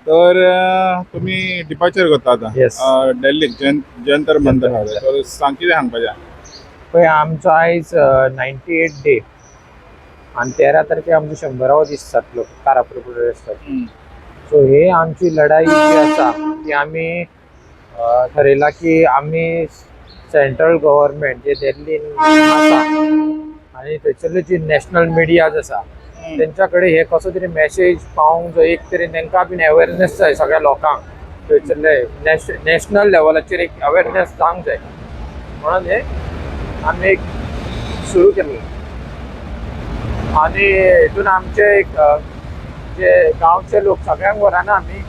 तर तुम्ही डिपार्चर करता आता Yes. दिल्लीक जंतर मंतर जंतर आसा तर सांग कितें सांगपाचें पळय आमचो आयज 98 डे आणि 13 तारखेक आमचो 100वा दीस जातलो कारापूर प्रोटेस्टाचो. सो हे आमची लढाई जी आसा ती आमी ठरयला की आमी सेंट्रल गव्हर्नमेंट जे दिल्लीन आसा आणि थंयसरल्यो जी नॅशनल मिडियाज आसा तेंच्या कडेन हे कसो तरी मेसेज पावोंक जाय, एक तरी तांकां बीन अवेरनेस जाय सगळ्या लोकांक. थंयसरले नॅशनल लेवलाचेर एक अवेरनेस जावंक जाय म्हणून हे आमी एक सुरू केल्लो. आणि हितून आमचे एक जे गांवचे लोक सगळ्यांक वराना आमी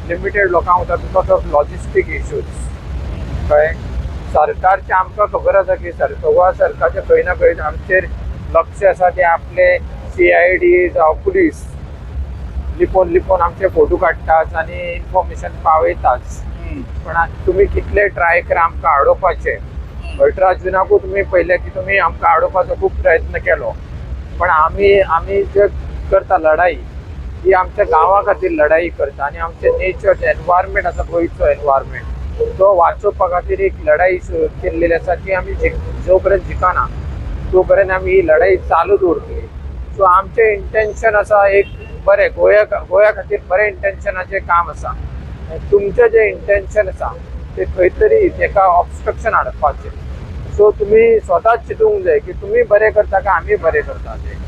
लिमिटेड लोकांक वता बिकॉज ऑफ लॉजिस्टीक इश्यूज. कळ्ळें? सरकारचे आमकां खबर आसा की गोवा सरकारचे खंय ना खंय आमचेर लक्ष आसा ते आपले CID जावं पुलीस लिपोवन लिपोवन आमचे फोटो काडटात आनी इन्फॉर्मेशन पावयतात. पण तुमी कितले ट्राय करा आमकां अडोवपाचे. 18 जुनाकू तुमी पयले की तुमी आमकां अडोवपाचो खूब प्रयत्न केलो, पण आमी जे करता लढाई ही आमच्या गांवा खातीर लढाई करता आणि आमचे नेचर एनवायरमेंट आसा गोंयचो एनवायरमेंट तो वाचोवपा खातीर एक लढाई केल्लेली आसा ती आमी जो पर्यंत जिखना तो पर्यंत आमी ही लढाई चालू दवरतली. सो आमचे इंटेन्शन आसा एक बरें गोंया खातीर बरें इंटेन्शनाचें काम आसा. तुमचें जें इंटेन्शन आसा ते खंय तरी तेका ऑब्स्ट्रक्शन हाडपाचें. सो तुमी स्वताच चिंतूंक जाय की तुमी बरें करता काय आमी बरें करता तें.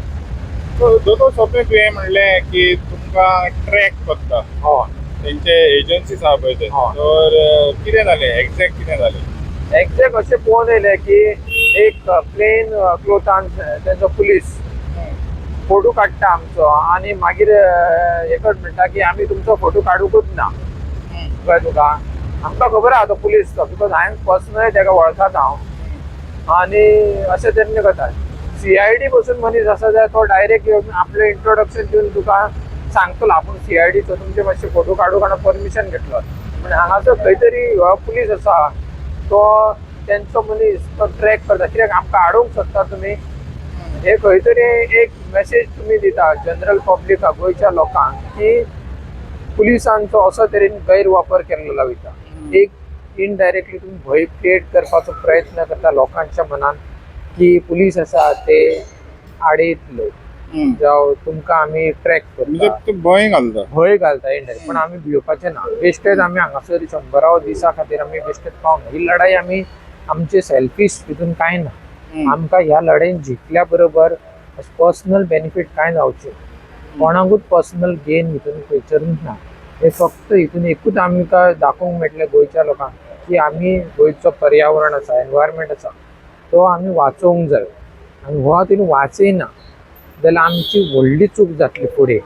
दोतोर सोंपें तुवें म्हणलें की तुमकां ट्रॅक करता हय तेंचे एजन्सीज आहा पळय ते हय. तर कितें जालें एक्झॅक्ट कितें जालें एक्झॅक्ट अशें पळोवन येयलें की एक प्लेन क्लोथान तेंचो पुलीस फोटो काडटा आमचो आणि मागीर एकच म्हणटा की आमी तुमचो फोटो काडूंकूच ना. कळ्ळें तुका? आमकां खबर आहा तो पुलीस तो बिकॉज हांवें पर्सनली तेका वळखात हांव. आणि अशें तेन्ना करता CID बसून मनीस आसा जाल्यार तो डायरेक्ट येवन आपलें इंट्रोडक्शन दिवन तुका सांगतलो आपूण CIDचो तुमचे मातशे फोटो काडूंक आनी परमिशन घेतलो. पण हांगासर खंय तरी पुलीस आसा तो तेंचो मनीस तो ट्रॅक करता कित्याक आमकां हाडूंक सोदता तुमी. हे खंय तरी एक मेसेज तुमी दिता जनरल पब्लिकाक गोंयच्या लोकांक की पुलिसांचो असो तरेन गैरवापर केल्लो वयता. एक इनडायरेक्टली तुम्ही भय क्रिएट करपाचो प्रयत्न करता लोकांच्या मनात की पुलीस आसा ते आडयतले जावं तुमकां आमी ट्रॅक म्हणजे करता तूं भंय घालता भंय घालता इनडायरेक्ट. पण आमी भिवपाचे ना. बेश्टेच आमी हांगासर 100वा दिसा खातीर आमी बेश्टेच पावना. ही लढाई आमी आमचे सेल्फिश हितून कांय ना. आमकां ह्या लढाईन जिखल्या बरोबर पर्सनल बेनिफीट कांय जावचें कोणाकूच पर्सनल गेन हितून खंयसरूच ना. हे फक्त हितून एकूच आमकां दाखोवंक मेळटलें गोंयच्या लोकांक की आमी गोंयचो पर्यावरण आसा एनवायरमेंट आसा तो आमी वाचोवंक जाय. आनी हो तिणें वाचयना जाल्यार आमची व्हडली चूक जातली फुडें.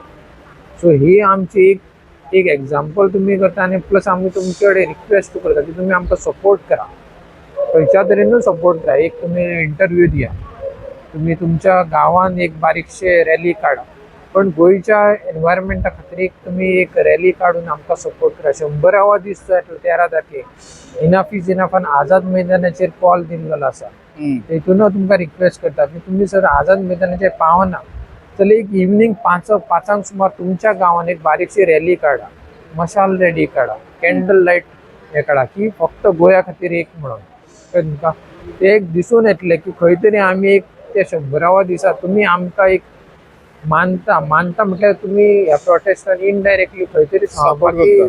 सो ही आमची एक एग्जाम्पल तुमी करता आनी प्लस आमी तुमचे कडेन रिक्वेस्ट करता की तुमी आमकां सपोर्ट करा. खंयच्या तरेनूय सपोर्ट करा. एक तुमी इंटरव्यू दिया, तुम्ही तुमच्या गांवान एक बारीकशे रॅली काडा, पण गोंयच्या एनवायरमेंटा खातीर एक तुमी एक रॅली काडून आमकां सपोर्ट करा. 100वा दीस जातलो 13 तारखेक इनफ इज इनफ आनी आझाद मैदानाचेर कॉल दिल्लो आसा. तेतूनच तुमकां रिक्वेस्ट करता की तुमी जर आझाद मैदानाचेर पावना जाल्यार एक इवनिंग 5 सुमार तुमच्या गांवान एक बारीकशी रॅली काडा, मशाल रॅली काडा, कॅन्डल लायट हे काडा की फक्त गोंया खातीर एक म्हणून. तुमकां ते एक दिसून येतलें की खंय तरी आमी एक त्या 100वा दिसा तुमी आमकां एक मानता म्हटल्यार तुमी ह्या प्रोटेस्टान इनडायरेक्टली खंय तरी सहभागी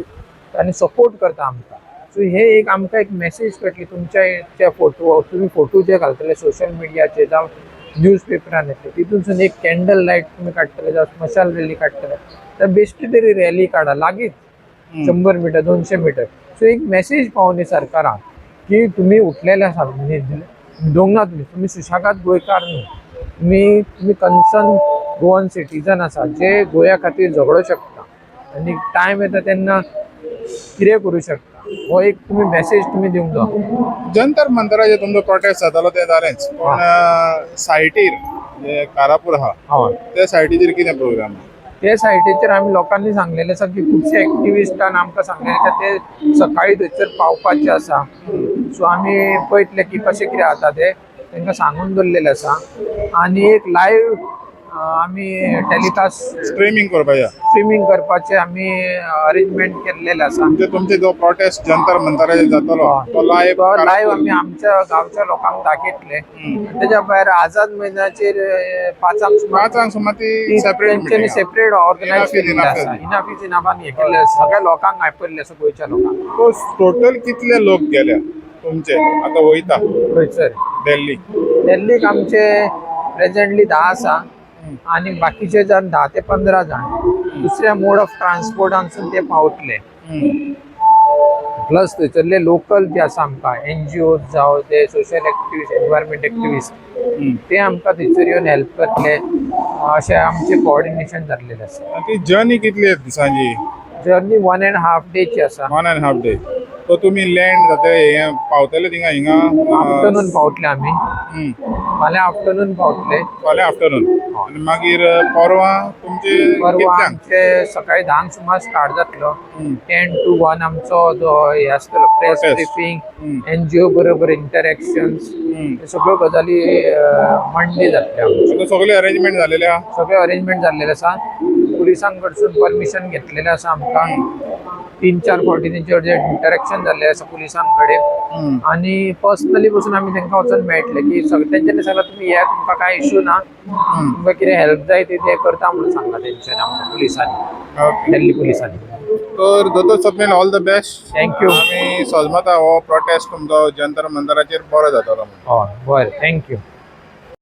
आनी सपोर्ट करता आमकां. सो हे एक आमकां एक मेसेज कळटली तुमच्या फोटो तुमी फोटो जे घालतले सोशल मिडियाचेर जावं न्यूज पेपरान येतले तितूनसून एक कॅन्डल लायट तुमी काडटले जावं स्मशान रॅली काडटले तर बेश्टी तरी रॅली काडा लागींच 100 मिटर 200 मिटर. सो एक मेसेज पावोनी सरकाराक की तुमी उठलेले आसा न्हिदोंक ना तुमी सुशागाद गोंयकार न्हू. तुम्ही कन्सर्न गोवन सिटीजन आसा जे गोंया खातीर झगडूं शकता आनी टायम येता तेन्ना कितें करूं शकता. हो एक तुमी मेसेज तुमी दिवंक जाय. जंतर मंतराचेर तुमचो प्रोटेस्ट जातालो तें जालेंच पण सायटीर जे कारापूर आहा हय त्या सायटीचेर कितें प्रोग्राम ते सायटीचेर आमी लोकांनी सांगलेलें आसा की खुबशे एक्टिविस्टान आमकां सांगलेलें की ते सकाळीं थंयसर पावपाचें आसा. सो आमी पळयतले की कशें कितें जाता ते तांकां सांगून दवरलेलें आसा. आनी एक लायव्ह आम्ही टेलिकास्ट स्ट्रीमिंग करपाचें स्ट्रीमिंग करपाचे आम्ही अरेंजमेंट केल्लेले आसा. म्हणजे तुमचे जो प्रोटेस्ट जंतर मंतराचेर जातलो तो लाईव्ह लाईव्ह आम्ही आमच्या गावच्या लोकांक दाखयतले. त्याच्या भायर आझाद मैदानाचेर 5 सुमार पांचांक सुमार ती सेपरेट तेंच्यांनी सेपरेट ऑर्गनायज Enough is केल्लें enough आसा. is. इनाफ इज इनाफान हे केल्लें आसा. सगळ्या लोकांक आपयल्ले आसा गोंयच्या लोकांक. तो टोटल कितले लोक गेल्या तुमचे आता वयता थंयसर दिल्ली? दिल्लीक आमचे प्रेझेंटली 10 आसा आणि बाकीचे जण 10 ते 15 जण दुसऱ्या मोड ऑफ ट्रान्सपोर्टानसून ते पावतले. प्लस थंयसरले लोकल जे आसा आमकां NGO जावं ते सोशल एक्टिविस्ट एनवायरमेंट एक्टिविस्ट ते आमकां थंयसर येवन हेल्प करतले अशें आमचें कोऑर्डिनेशन जाल्लेलें आसा. ती जर्नी कितली दिसांची? जर्नी 1.5 डेची आसा. 1.5 डे. तो तुम्ही लँड जाते हे पावतले थिंगा हिंगा आफ्टरनून पावतले आमी. फाल्यां आफ्टरनून पावतले. फाल्यां आफ्टरनून आनी मागीर परवां तुमचे परवा कितल्यांक? आमचे सकाळी 10 सुमार स्टार्ट जातलो. 10 to 1 आमचो जो हे आसतलो प्रेस Protest. ब्रिफींग NGO बरोबर इंटरॅक्शन्स हे सगळ्यो गजाली मंडे जातले आमचे. सगळे अरेंजमेंट झालेले आहा? सगळे अरेंजमेंट जाल्लेले आसा. पुलिसां कडसून परमिशन घेतलेलें आसा आमकां. 3-4 फावटी तेंचेर जे इंटरॅक्शन जाल्लें आसा पुलिसां कडेन आनी पर्सनली बसून आमी तांकां वचून मेळटले की तेंच्यांनी सांगलां तुमी या तुमकां कांय इशू ना, तुमकां कितें हेल्प जाय ती ते करता म्हणून सांगलां तेंच्यांनी आमकां पुलिसांनी, ओके. दिल्ली पुलिसांनी. तर दोतोर Swapnil all the best. Thank you. आमी सोजमता हो प्रोटेस्ट तुमचो जंतर मंतराचेर बरो जातलो. हय बरें थँक्यू.